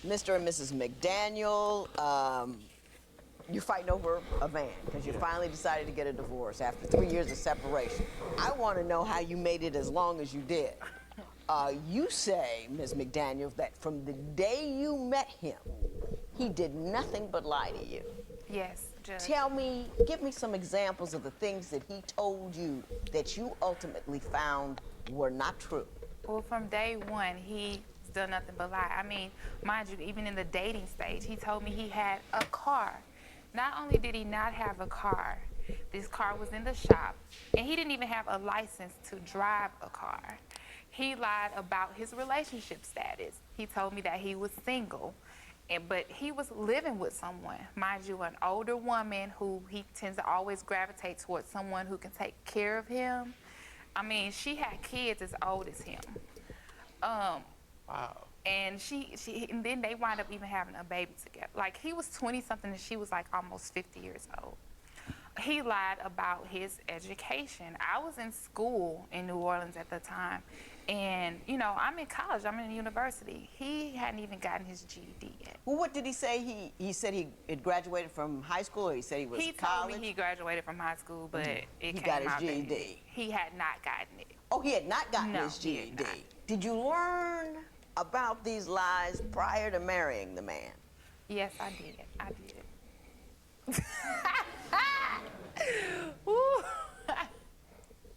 Mr. and Mrs. McDaniel, you're fighting over a van because you finally decided to get a divorce after 3 years of separation. I want to know how you made it as long as you did. You say, Ms. McDaniel, that from the day you met him, he did nothing but lie to you. Yes, Judge. Give me some examples of the things that he told you that you ultimately found were not true. Well, from day one, he's done nothing but lie. I mean, mind you, even in the dating stage, he told me he had a car. Not only did he not have a car, this car was in the shop, and he didn't even have a license to drive a car. He lied about his relationship status. He told me that he was single, but he was living with someone. Mind you, an older woman who he tends to always gravitate towards someone who can take care of him. I mean, she had kids as old as him. Wow. And and then they wind up even having a baby together. Like, he was 20 something and she was like almost 50 years old. He lied about his education. I was in school in New Orleans at the time, and I'm in college, I'm in university. He hadn't even gotten his GED yet. Well, what did he say? He said he had graduated from high school, or he said he was He college? told me he graduated from high school, but it came got his out that GED. he had not gotten it. Oh, he had not gotten No, his he had GED. not. Did you learn about these lies prior to marrying the man? Yes, I did. Ooh.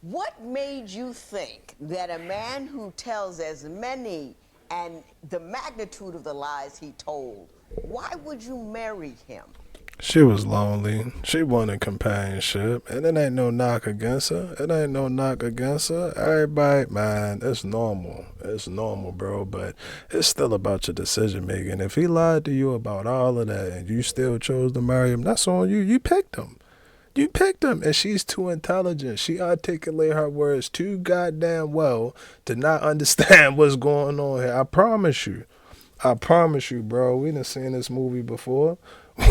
What made you think that a man who tells as many and the magnitude of the lies he told, why would you marry him? She was lonely. She wanted companionship. And it ain't no knock against her. It ain't no knock against her. Everybody, man, it's normal. It's normal, bro. But it's still about your decision making. If he lied to you about all of that and you still chose to marry him, that's on you. You picked him. You picked him, and she's too intelligent. She articulated her words too goddamn well to not understand what's going on here. I promise you. I promise you, bro. We done seen this movie before.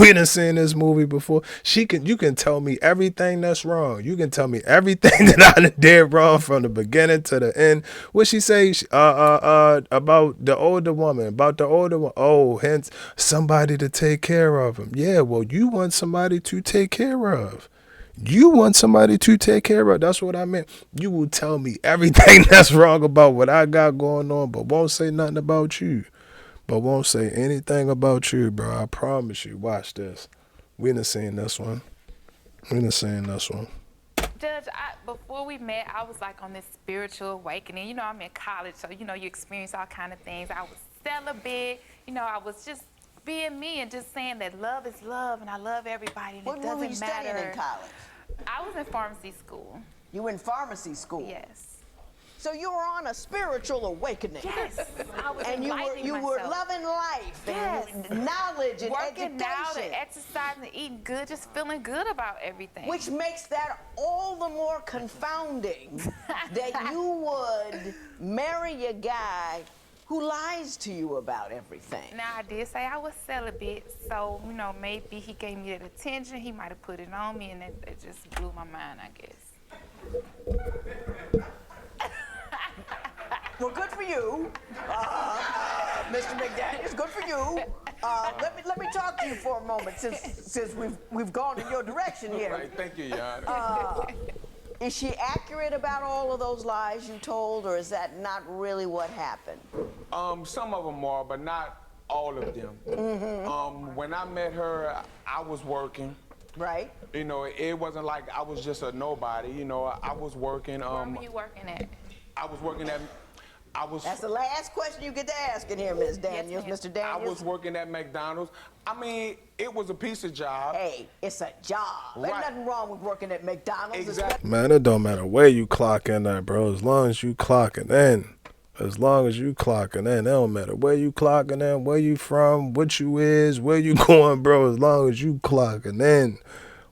We done seen this movie before. You can tell me everything that's wrong. You can tell me everything that I done did wrong from the beginning to the end. What she say? About the older woman. About the older one. Oh, hence somebody to take care of him. Yeah, well, you want somebody to take care of. You want somebody to take care of. That's what I meant. You will tell me everything that's wrong about what I got going on, but won't say nothing about you. But won't say anything about you, bro. I promise you. Watch this. We done seen this one. We done seen this one. Judge, before we met, I was like on this spiritual awakening. I'm in college, so you experience all kind of things. I was celibate. I was just being me and just saying that love is love and I love everybody and What it doesn't were you matter. studying in college? I was in pharmacy school. You were in pharmacy school? Yes. So you were on a spiritual awakening. Yes. I was And you enlightening were myself. loving life Yes. and knowledge and Working out education. and exercising and eating good, just feeling good about everything. Which makes that all the more confounding that you would marry a guy who lies to you about everything. Now, I did say I was celibate, so, maybe he gave me that attention. He might have put it on me, and it just blew my mind, I guess. Well, good for you, Mr. McDaniels. Good for you. Let me talk to you for a moment, since we've gone in your direction here. Right, thank you, Your Honor. Is she accurate about all of those lies you told, or is that not really what happened? Some of them are, but not all of them. When I met her, I was working. Right. It wasn't like I was just a nobody. I was working. Where were you working at? I was working at. That's the last question you get to ask in here, Ms. Daniels, Yes, Mr. I Daniels. was working at McDonald's. I mean, it was a piece of job. Hey, it's a job. There's Right. nothing wrong with working at McDonald's. Exactly. Man, it don't matter where you clock in at, bro. As long as you clocking in. As long as you clocking in. It don't matter where you clocking in, where you from, what you is, where you going, bro. As long as you clocking in.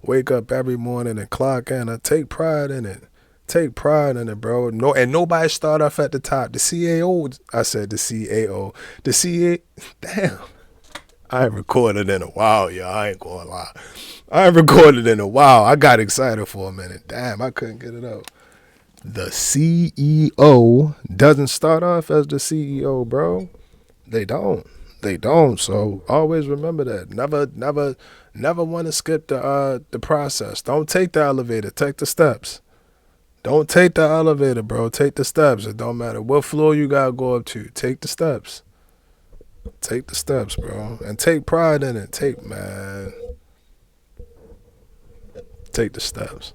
Wake up every morning and clock in. I take pride in it. Take pride in it, bro. No, and nobody start off at the top. The CAO, I said the CAO. The CA, damn. I ain't recorded in a while, y'all. I ain't gonna lie. I ain't recorded in a while. I got excited for a minute. Damn, I couldn't get it out. The CEO doesn't start off as the CEO, bro. They don't. They don't. So always remember that. Never want to skip the process. Don't take the elevator. Take the steps. Don't take the elevator, bro. Take the steps. It don't matter what floor you gotta go up to. Take the steps. Take the steps, bro. And take pride in it. Take the steps.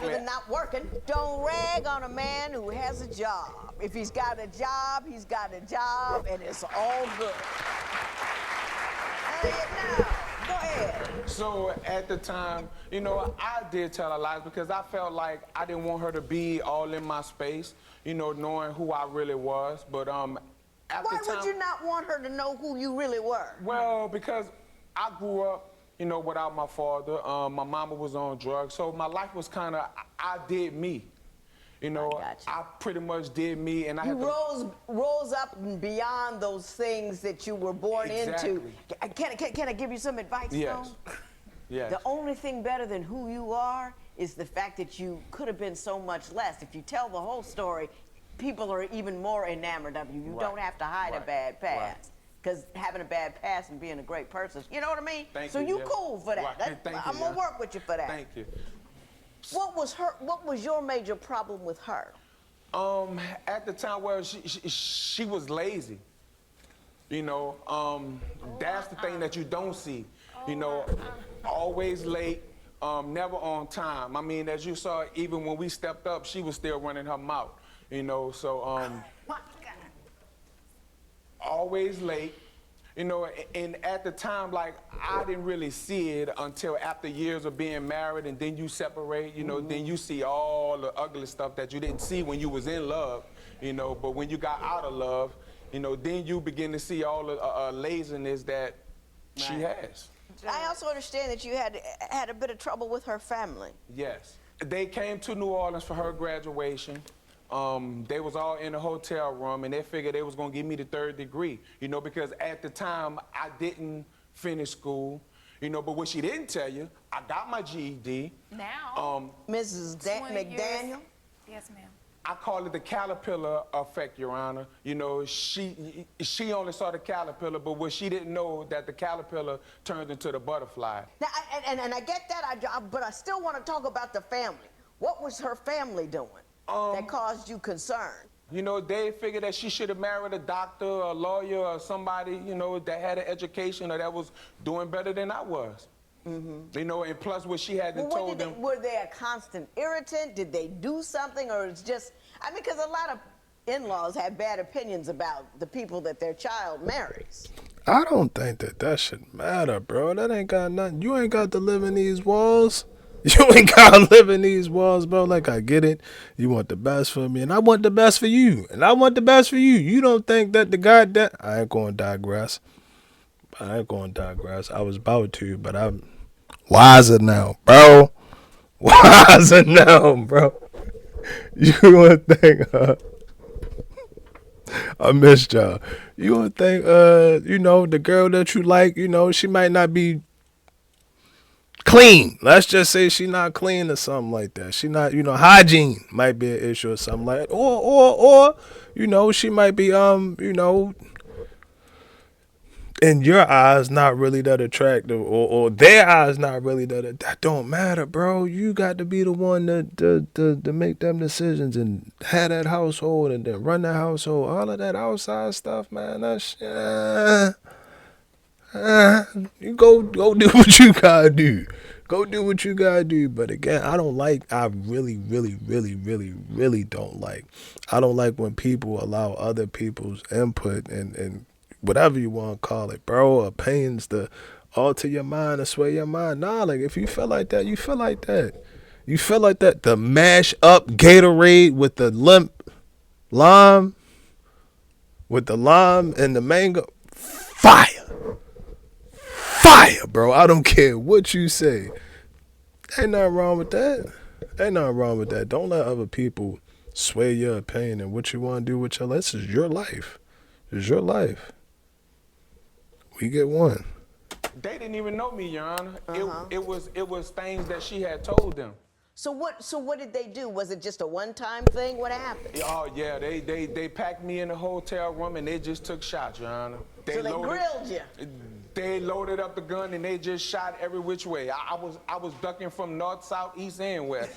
Even not working. Don't rag on a man who has a job. If he's got a job, he's got a job, and it's all good. Now, go ahead. So at the time, you know, I did tell her lies because I felt like I didn't want her to be all in my space, you know, knowing who I really was. But at Why the time, would you not want her to know who you really were? well, because I grew up, you know, without my father. My mama was on drugs, so my life was kind of, I did me. You know, I pretty much did me, and I had to rose up and beyond those things that you were born into. Can I give you some advice, yes. though? Yes. The only thing better than who you are is the fact that you could have been so much less. If you tell the whole story, people are even more enamored of you. You don't have to hide a bad past. Because having a bad past and being a great person, you know what I mean? Thank so you, you cool for that. I'm gonna work with you for that. Thank you. What was your major problem with her? At the time, well, she was lazy. You know, that's the thing that you don't see. You know, always late, never on time. I mean, as you saw, even when we stepped up, she was still running her mouth. You know, so always late. You know, and at the time, like, I didn't really see it until after years of being married, and then you separate, you know, then you see all the ugly stuff that you didn't see when you was in love, you know, but when you got out of love, you know, then you begin to see all the laziness that she has. I also understand that you had a bit of trouble with her family. Yes. They came to New Orleans for her graduation. They was all in a hotel room, and they figured they was gonna give me the 3rd degree, you know, because at the time I didn't finish school, you know. But what she didn't tell you, I got my GED. Now, Mrs. McDaniel. Yes, ma'am. I call it the caterpillar effect, Your Honor. You know, she only saw the caterpillar, but what she didn't know that the caterpillar turned into the butterfly. Now, and I get that, but I still want to talk about the family. What was her family doing that caused you concern? You know, they figured that she should have married a doctor, a lawyer, or somebody, you know, that had an education or that was doing better than I was. You know, and plus what she hadn't told them. Were they a constant irritant? Did they do something, or it's just, I mean, because a lot of in-laws have bad opinions about the people that their child marries. I don't think that should matter, bro. That ain't got nothing. You ain't got to live in these walls. You ain't got to live in these walls, bro. Like, I get it. You want the best for me, and I want the best for you, and I want the best for you. You don't think that the guy that... I ain't going to digress. I was about to, but I'm wiser now, bro. Wiser now, bro. You would think, I missed y'all. You would think, you know, the girl that you like, you know, she might not be clean. Let's just say she not clean or something like that. She not, you know, hygiene might be an issue or something like that. Or, you know, she might be, you know, in your eyes, not really that attractive, or their eyes, not really that don't matter, bro. You got to be the one to make them decisions and have that household and then run the household. All of that outside stuff, man. That's you go do what you gotta do. Go do what you gotta do. But again, I really don't like. I don't like when people allow other people's input and whatever you want to call it, bro, opinions to alter your mind or sway your mind. Nah, like, if you feel like that, you feel like that. You feel like that. The mash up Gatorade with the lime and the mango. Fire, bro. I don't care what you say. Ain't nothing wrong with that. Don't let other people sway your opinion and what you want to do with your life. This is your life. It's your life. We get one. They didn't even know me, Your Honor. It was things that she had told them. So what did they do? Was it just a one-time thing? What happened? Oh yeah, they packed me in a hotel room and they just took shots, Your Honor. So they grilled you. They loaded up the gun and they just shot every which way. I was ducking from north, south, east, and west.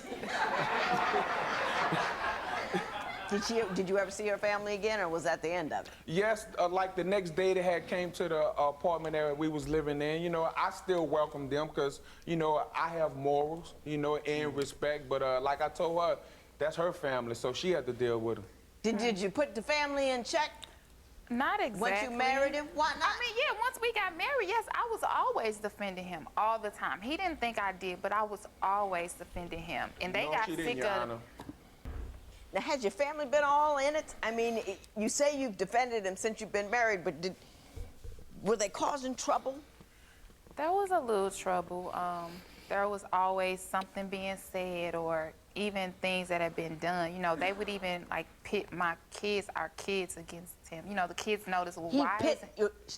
Did you ever see her family again, or was that the end of it? Yes, like the next day they had came to the apartment area we was living in. You know, I still welcome them because, you know, I have morals, you know, and respect. But like I told her, that's her family, so she had to deal with them. Did you put the family in check? Not exactly. Once you married him? Why not? I mean, yeah, once we got married, yes, I was always defending him all the time. He didn't think I did, but I was always defending him. And they got sick of... Now, has your family been all in it? I mean, you say you've defended him since you've been married, but were they causing trouble? There was a little trouble. There was always something being said or even things that had been done. You know, they would even, like, pit our kids against him. You know, the kids noticed, well,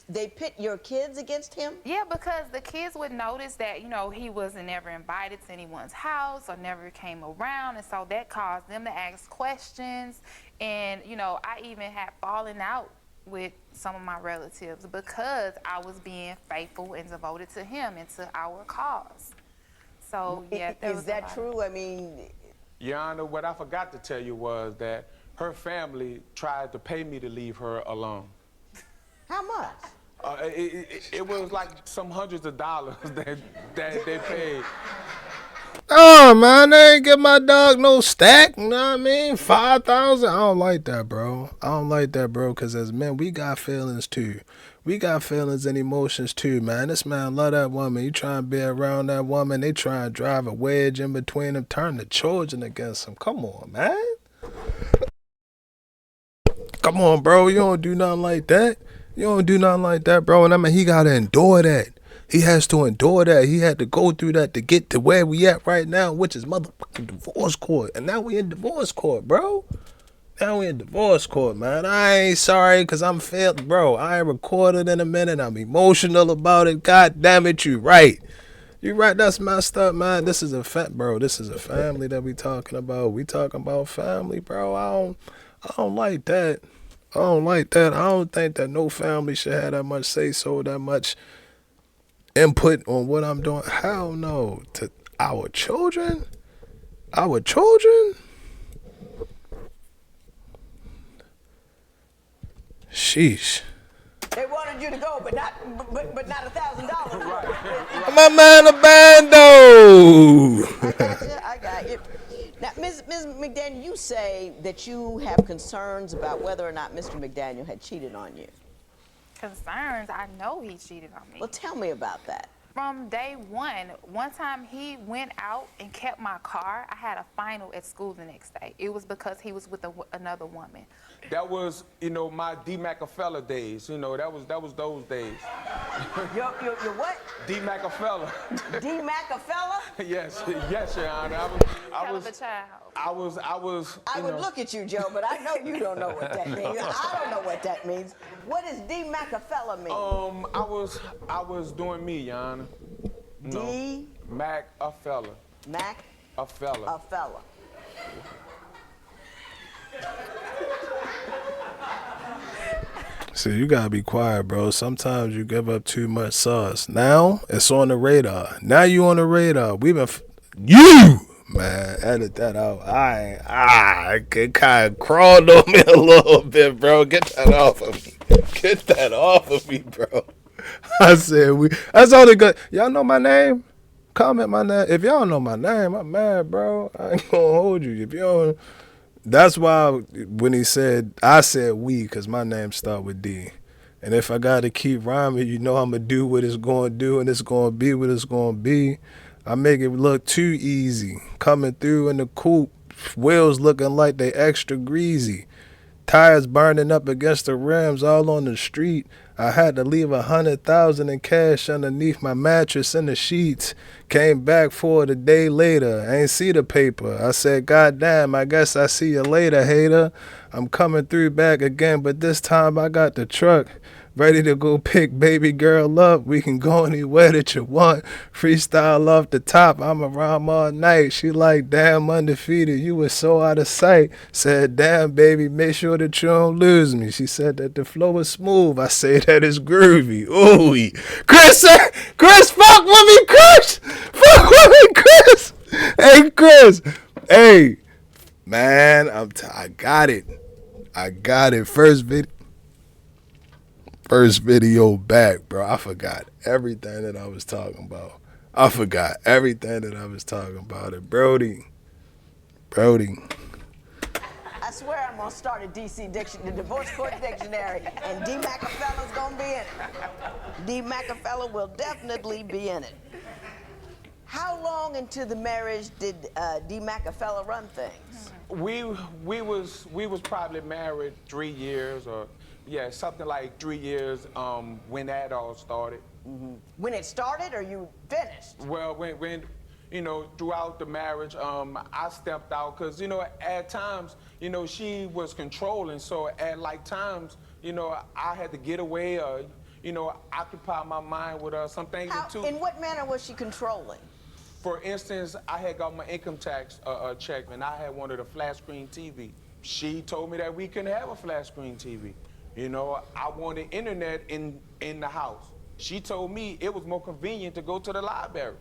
they pit your kids against him? Yeah, because the kids would notice that, you know, he wasn't ever invited to anyone's house or never came around, and so that caused them to ask questions. And, you know, I even had fallen out with some of my relatives because I was being faithful and devoted to him and to our cause. So, yeah, is that true? I mean... Your Honor, what I forgot to tell you was that her family tried to pay me to leave her alone. How much? It was like some hundreds of dollars that they paid. Oh, man, they ain't give my dog no stack, you know what I mean? 5,000. I don't like that, bro. I don't like that, bro, because as men, we got feelings, too. We got feelings and emotions, too, man. This man love that woman. You try and be around that woman. They try and drive a wedge in between them, turn the children against them. Come on, man. Come on, bro. You don't do nothing like that. You don't do nothing like that, bro. And I mean, he got to endure that. He has to endure that. He had to go through that to get to where we at right now, which is motherfucking divorce court. And now we in divorce court, bro. Now we in divorce court, man. I ain't sorry because I'm failed, bro. I ain't recorded in a minute. I'm emotional about it. God damn it, you right. You right. That's messed up, man. This is bro. This is a family that we talking about. We talking about family, bro. I don't like that. I don't like that. I don't think that no family should have that much say so, that much input on what I'm doing. Hell no. To our children? Our children? Sheesh. They wanted you to go, but not $1,000. Right. My man, a bando. I got you. Now, Ms. McDaniel, you say that you have concerns about whether or not Mr. McDaniel had cheated on you. Concerns? I know he cheated on me. Well, tell me about that. From day one time he went out and kept my car. I had a final at school the next day. It was because he was with another woman. That was, you know, my D. Macafella days. You know, that was those days. Your what? D. Macafella. D. Macafella? Yes, Your Honor. I would look at you, Joe, but I know you don't know what that means. I don't know what that means. What does D. Macafella mean? I was doing me, Your Honor. D. Macafella. Mac. A fella. A fella. See, you gotta be quiet, bro. Sometimes you give up too much sauce. Now it's on the radar. Now you on the radar. Man, edit that out. It kind of crawled on me a little bit, bro. Get that off of me. Get that off of me, bro. I said that's only good. Y'all know my name? Comment my name. If y'all know my name, I'm mad, bro. I ain't gonna hold you. If y'all. That's why when I said we, because my name start with D. And if I got to keep rhyming, you know I'm going to do what it's going to do and it's going to be what it's going to be. I make it look too easy. Coming through in the coupe, wheels looking like they extra greasy. Tires burning up against the rims all on the street. I had to leave 100,000 in cash underneath my mattress in the sheets. Came back for it a day later. I ain't see the paper. I said, God damn, I guess I see you later, hater. I'm coming through back again, but this time I got the truck. Ready to go pick baby girl up. We can go anywhere that you want. Freestyle off the top. I'm around all night. She like, damn, undefeated. You was so out of sight. Said, damn, baby, make sure that you don't lose me. She said that the flow was smooth. I say that it's groovy. Ooh, Chris, fuck with me, Chris. Fuck with me, Chris. Hey, Chris. Hey, man, I got it. I got it. First video back, bro. I forgot everything that I was talking about. And Brody. I swear I'm gonna start a DC the divorce court dictionary, and D. Macafella's gonna be in it. D. Macafella will definitely be in it. How long into the marriage did D. Macafella run things? We was probably married 3 years, or yeah, something like 3 years when that all started. When it started, or you finished? Well, when you know, throughout the marriage, I stepped out because, you know, at times, you know, she was controlling. So at like times, you know, I had to get away or, you know, occupy my mind with some things too. In what manner was she controlling? For instance, I had got my income tax check, and I had wanted a flat screen TV. She told me that we couldn't have a flat screen TV. You know, I wanted internet in the house. She told me it was more convenient to go to the library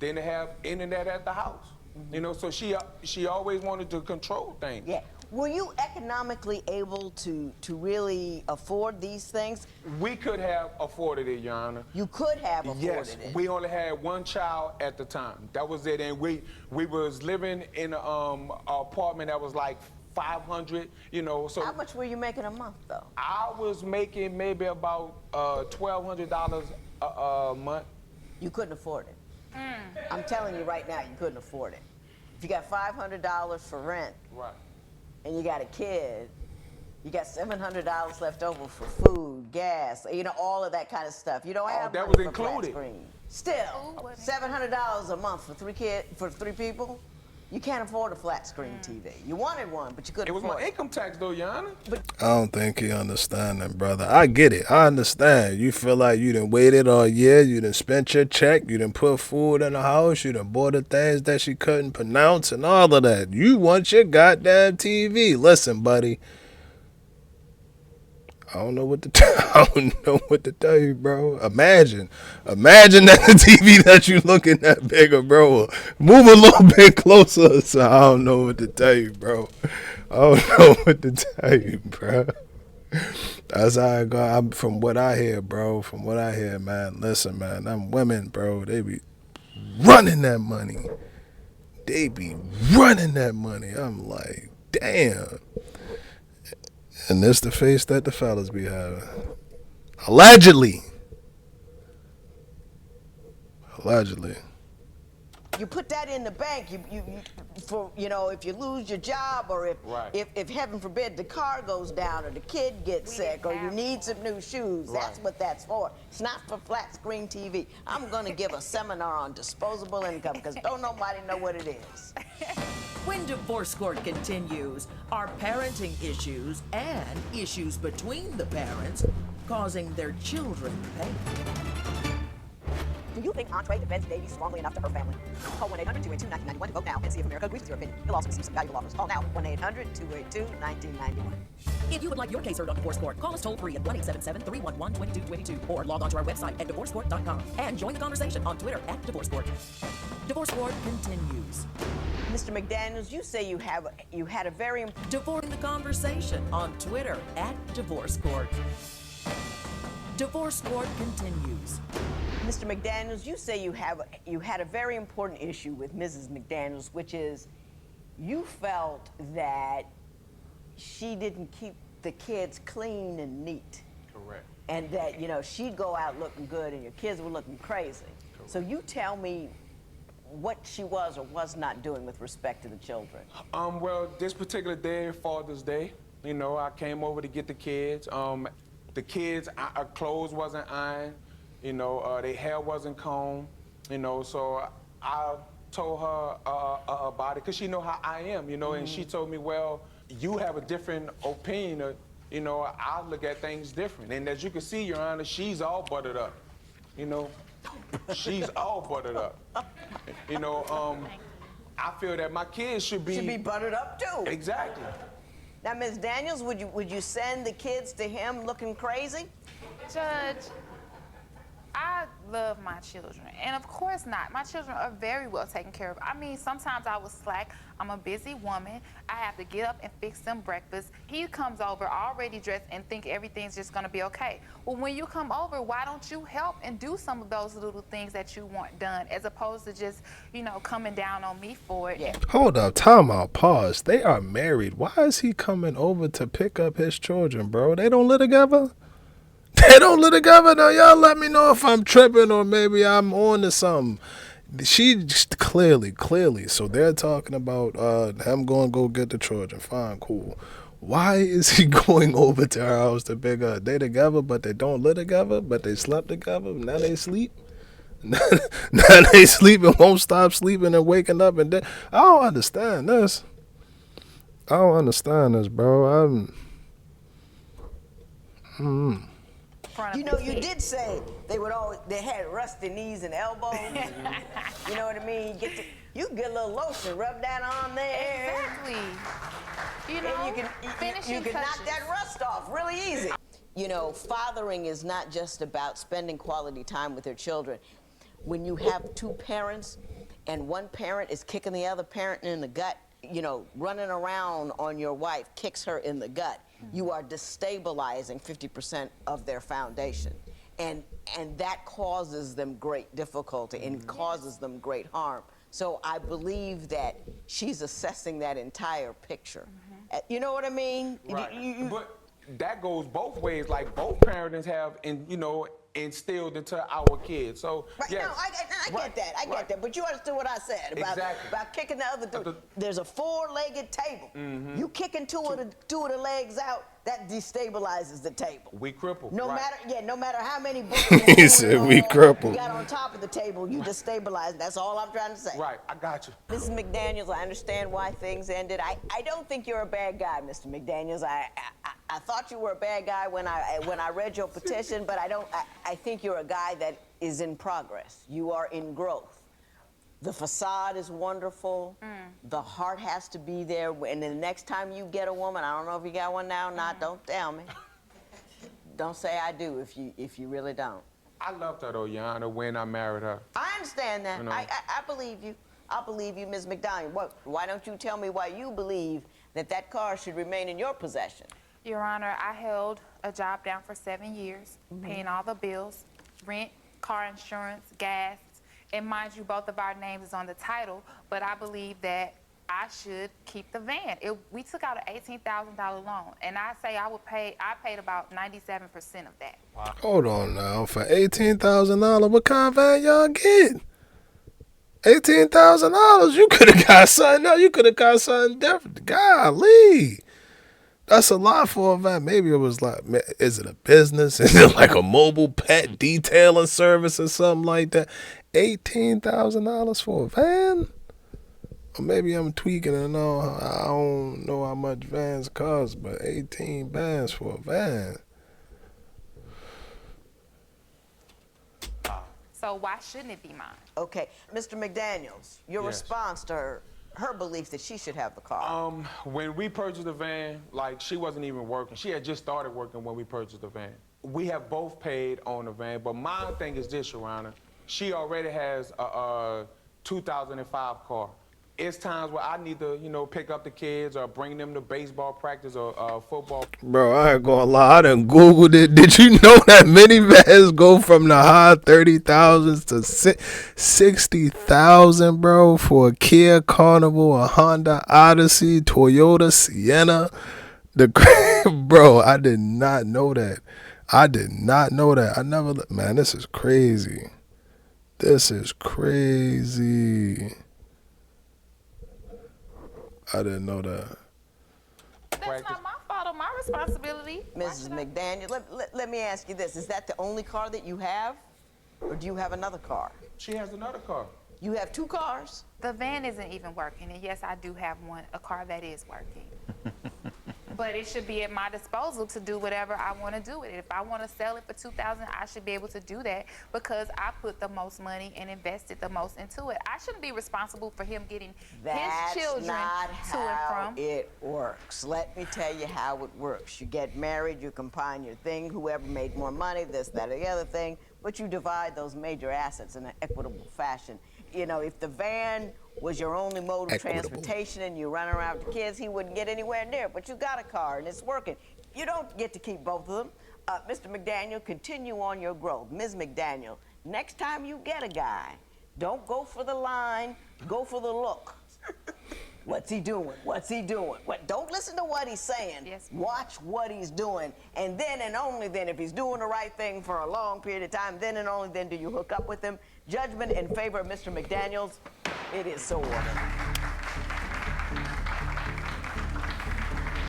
than to have internet at the house. You know, so she always wanted to control things. Yeah. Were you economically able to really afford these things? We could have afforded it, Your Honor. You could have afforded yes, it. we only had one child at the time. That was it, and we was living in an apartment that was like 500, you know. So how much were you making a month, though? I was making maybe about $1,200 a month. You couldn't afford it. I'm telling you right now, you couldn't afford it. If you got $500 for rent, right, and you got a kid, you got $700 left over for food, gas, you know, all of that kind of stuff. You don't have that money was for flat included. screen. Still, $700 a month for three people. You can't afford a flat screen TV. You wanted one, but you couldn't afford it. It was my income tax, though, Your Honor. I don't think he understand that, brother. I get it. I understand. You feel like you done waited all year. You done spent your check. You done put food in the house. You done bought the things that she couldn't pronounce and all of that. You want your goddamn TV. Listen, buddy. I don't know what to tell you, bro. Imagine that the TV that you looking at bigger, bro. Move a little bit closer. So I don't know what to tell you, bro. That's how I go. From what I hear, bro. From what I hear, man. Listen, man. Them women, bro. They be running that money. I'm like, damn. And this the face that the fellas be having. Allegedly. You put that in the bank. For you know, if you lose your job, or if heaven forbid the car goes down, or the kid gets sick, or you need some new shoes. That's what that's for. It's not for flat screen TV. I'm gonna give a seminar on disposable income because don't nobody know what it is. When Divorce Court continues, are parenting issues and issues between the parents causing their children pain? Do you think Entree defends Davy strongly enough to her family? Call 1-800-282-1991 to vote now and see if America agrees with your opinion. You'll also receive some valuable offers. Call now, 1-800-282-1991. If you would like your case heard on Divorce Court, call us toll-free at 1-877-311-2222 or log on to our website at divorcecourt.com and join the conversation on Twitter at Divorce Court. Divorce Court continues. Mr. McDaniels, you say you had a very Divorcing the conversation on Twitter at Divorce Court. Divorce Court continues. Mr. McDaniels, you say you had a very important issue with Mrs. McDaniels, which is you felt that she didn't keep the kids clean and neat. Correct. And that, you know, she'd go out looking good and your kids were looking crazy. Correct. So you tell me what she was or was not doing with respect to the children. Well, this particular day, Father's Day, you know, I came over to get the kids. The kids' clothes wasn't ironed, you know, their hair wasn't combed, you know, so I told her about it, because she know how I am, you know, and she told me, well, you have a different opinion you know, I look at things different. And as you can see, Your Honor, she's all buttered up. You know, she's all buttered up. You know, I feel that my kids should be buttered up too. Exactly. Now, Ms. Daniels, would you send the kids to him looking crazy? Judge, I love my children, and of course not. My children are very well taken care of. I mean, sometimes I was slack. I'm a busy woman. I have to get up and fix them breakfast. He comes over already dressed and think everything's just gonna be okay. Well, when you come over, why don't you help and do some of those little things that you want done, as opposed to just, you know, coming down on me for it? Yeah. Hold up, time out, pause. They are married. Why is he coming over to pick up his children, bro? They don't live together? They don't live together? Now, y'all let me know if I'm tripping or maybe I'm on to something. She clearly. So they're talking about him going to go get the children. Fine, cool. Why is he going over to her house to pick up? They together, but they don't live together, but they slept together. Now they sleep. Now they sleep and won't stop sleeping and waking up. And I don't understand this. Bro. You know, you did say they had rusty knees and elbows. You know what I mean? You get a little lotion, rub that on there. Exactly. You know, And you can knock that rust off really easy. You know, fathering is not just about spending quality time with their children. When you have two parents and one parent is kicking the other parent in the gut, you know, running around on your wife, kicks her in the gut, you are destabilizing 50% of their foundation. And that causes them great difficulty and causes them great harm. So I believe that she's assessing that entire picture. You know what I mean? Right. But that goes both ways. Like, both parents have, instilled into our kids. So, right, yes. no, I get that. I get that. But you understood what I said about kicking the other dude. There's a four-legged table. You kicking two of the legs out, that destabilizes the table. We crippled. No matter how many books He said we crippled. you got on top of the table, you destabilize. That's all I'm trying to say. Right, I got you. Mrs. McDaniels, I understand why things ended. I don't think you're a bad guy, Mr. McDaniels. I thought you were a bad guy when I read your petition, but I think you're a guy that is in progress. You are in growth. The facade is wonderful. The heart has to be there. And the next time you get a woman, I don't know if you got one now or not, don't tell me. Don't say I do if you really don't. I loved her, though, Your Honor, when I married her. I understand that. You know. I believe you. I believe you, Ms. McDonald. Why don't you tell me why you believe that car should remain in your possession? Your Honor, I held a job down for 7 years, paying all the bills, rent, car insurance, gas. And mind you, both of our names is on the title, but I believe that I should keep the van. We took out an $18,000 loan, and I paid about 97% of that. Wow. Hold on now. For $18,000, what kind of van y'all get? $18,000, you could have got something else. You could have got something different. Golly. That's a lot for a van. Maybe it was like, is it a business? Is it like a mobile pet detailing service or something like that? $18,000 for a van? Or maybe I'm tweaking and I don't know how much vans cost, but 18 bands for a van. So why shouldn't it be mine? Okay, Mr. McDaniels, your response to her belief that she should have the car. When we purchased the van, like, she wasn't even working. She had just started working when we purchased the van. We have both paid on the van, but my thing is this, Your Honor. She already has a 2005 car. It's times where I need to, pick up the kids or bring them to baseball practice or football. Bro, I ain't gonna lie, I done Googled it. Did you know that minivans go from the high 30,000s to 60,000, bro, for a Kia Carnival, a Honda Odyssey, Toyota Sienna? Bro, I did not know that. I never, man, this is crazy. This is crazy. I didn't know that. That's not my fault or my responsibility. Mrs. McDaniel, let me ask you this. Is that the only car that you have? Or do you have another car? She has another car. You have two cars? The van isn't even working, and yes, I do have a car that is working. But it should be at my disposal to do whatever I want to do with it. If I want to sell it for $2,000, I should be able to do that because I put the most money and invested the most into it. I shouldn't be responsible for him getting That's his children not to how and from. it works. Let me tell you how it works. You get married, you combine your thing, whoever made more money, this, that, or the other thing, but you divide those major assets in an equitable fashion. You know, if the van was your only mode of transportation and you run around with the kids, he wouldn't get anywhere near it. But you got a car and it's working. You don't get to keep both of them. Mr. McDaniel, continue on your growth. Ms. McDaniel, next time you get a guy, don't go for the line, go for the look. What's he doing? What's he doing? Don't listen to what he's saying. Yes. Watch what he's doing. And then and only then, if he's doing the right thing for a long period of time, then and only then do you hook up with him. Judgment in favor of Mr. McDaniels. It is so ordered.